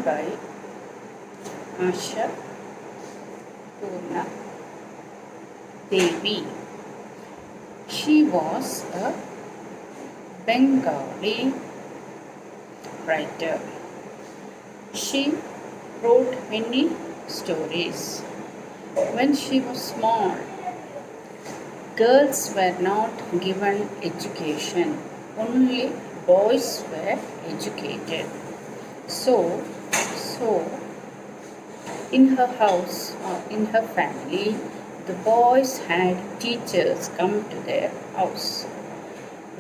by Asha Purna Devi. She was a Bengali writer. She wrote many stories. When she was small, girls were not given education, only boys were educated. So in her house or in her family, the boys had teachers come to their house.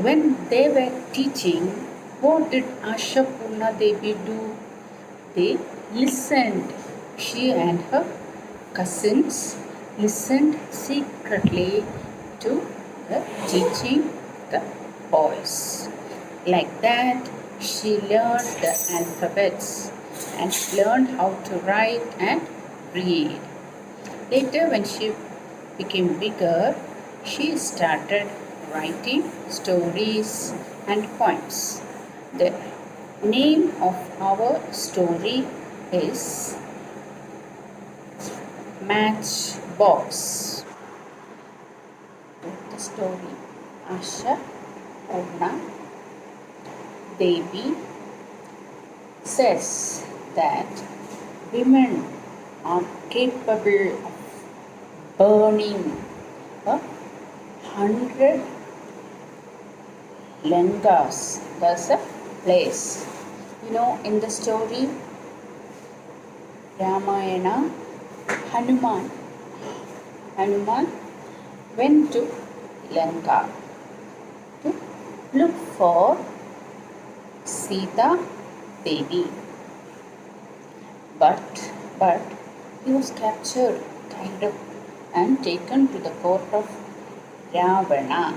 When they were teaching, what did Asha Purna Devi do? They listened. She and her cousins listened secretly to the teaching the boys. Like that, she learned the alphabets and learned how to write and read. Later, when she became bigger, she started writing stories and poems. The name of our story is Matchbox. The story Asha Purna Devi says that women are capable of burning 100 langas. That's a place. In the story Ramayana, Hanuman went to Lanka to look for Sita Devi. But he was captured, tied up, and taken to the court of Ravana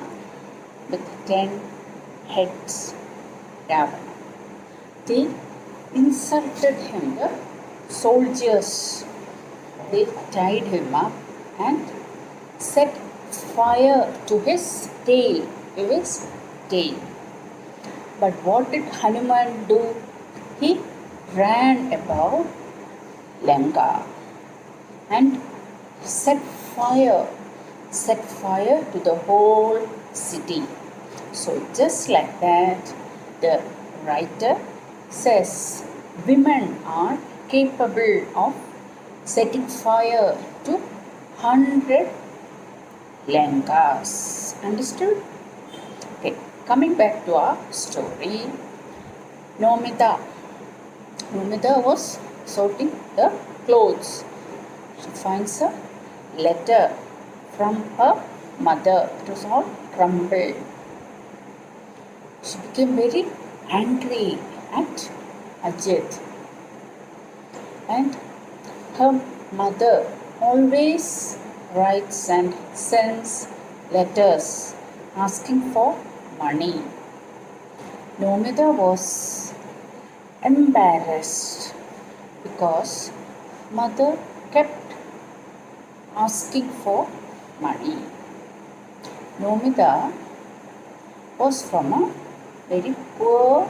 with 10 heads. Ravana. They insulted him. The soldiers, they tied him up and set fire to his tail. But what did Hanuman do? He ran about Lanka and set fire to the whole city. So just like that, the writer says women are capable of setting fire to 100 Lankas. Understood? Okay, coming back to our story. Nomita was sorting the clothes. She finds a letter from her mother. It was all crumbled. She became very angry at Ajit. And her mother always writes and sends letters asking for money. Nomita was embarrassed because mother kept asking for money. Nomita was from a very poor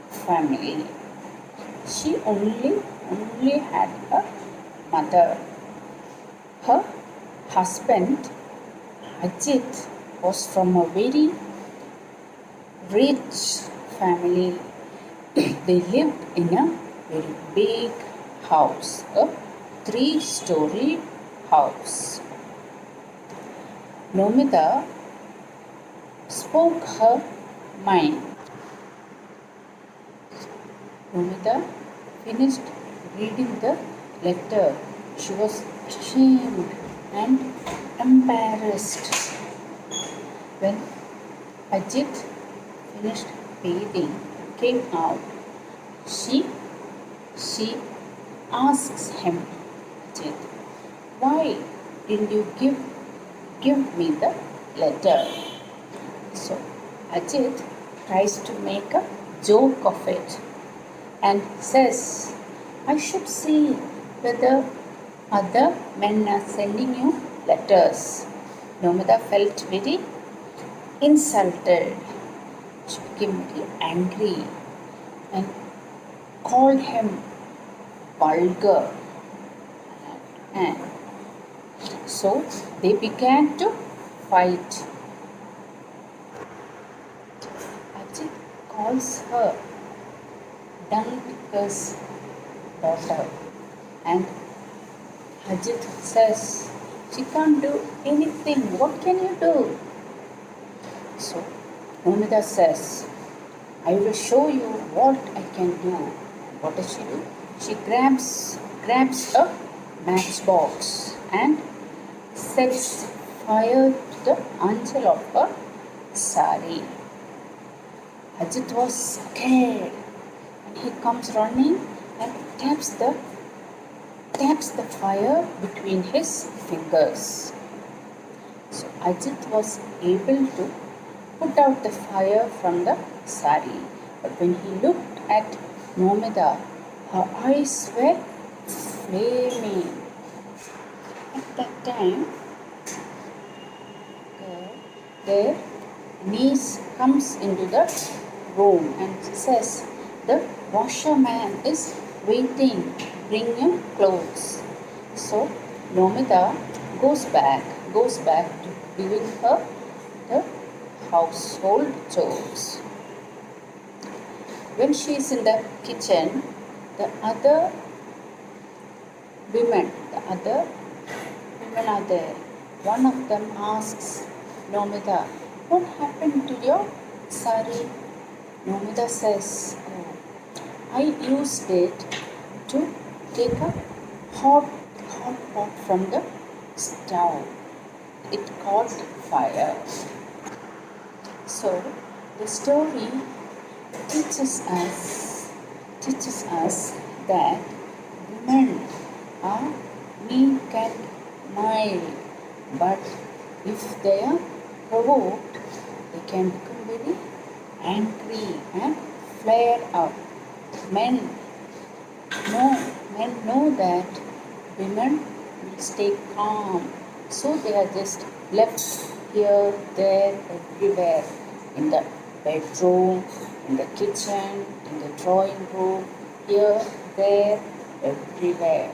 family. She only had a mother. Her husband Ajit was from a very rich family. They lived in a very big house, a 3-story house. Nomita spoke her mind. Nomita finished reading the letter. She was ashamed and embarrassed. When Ajit finished bathing, came out, she asks him, Ajit, why didn't you give me the letter? So Ajit tries to make a joke of it and says, I should see whether other men are sending you letters. Nomita felt very insulted. She became very angry and called him vulgar. And so they began to fight. Ajit calls her dung picker's daughter, and Ajit says, she can't do anything. What can you do? So Nomita says, I will show you what I can do. What does she do? She grabs a matchbox and sets fire to the anchal of her sari. Ajit was scared and he comes running and taps the fire between his fingers. So Ajit was able to put out the fire from the sari. But when he looked at Nomita, her eyes were flaming. At that time, their niece comes into the room and says, the washerman is waiting, bring your clothes. So Nomita goes back to giving her the household chores. When she is in the kitchen, the other women are there. One of them asks Nomita, what happened to your sari? Nomita says, I used it to take a hot pot from the stove. It caught fire. So the story teaches us that women are meek and mild, but if they are provoked, they can become very angry and flare up. Men know that women will stay calm, so they are just left here, there, everywhere, in the bedroom, in the kitchen, in the drawing room, here, there, everywhere.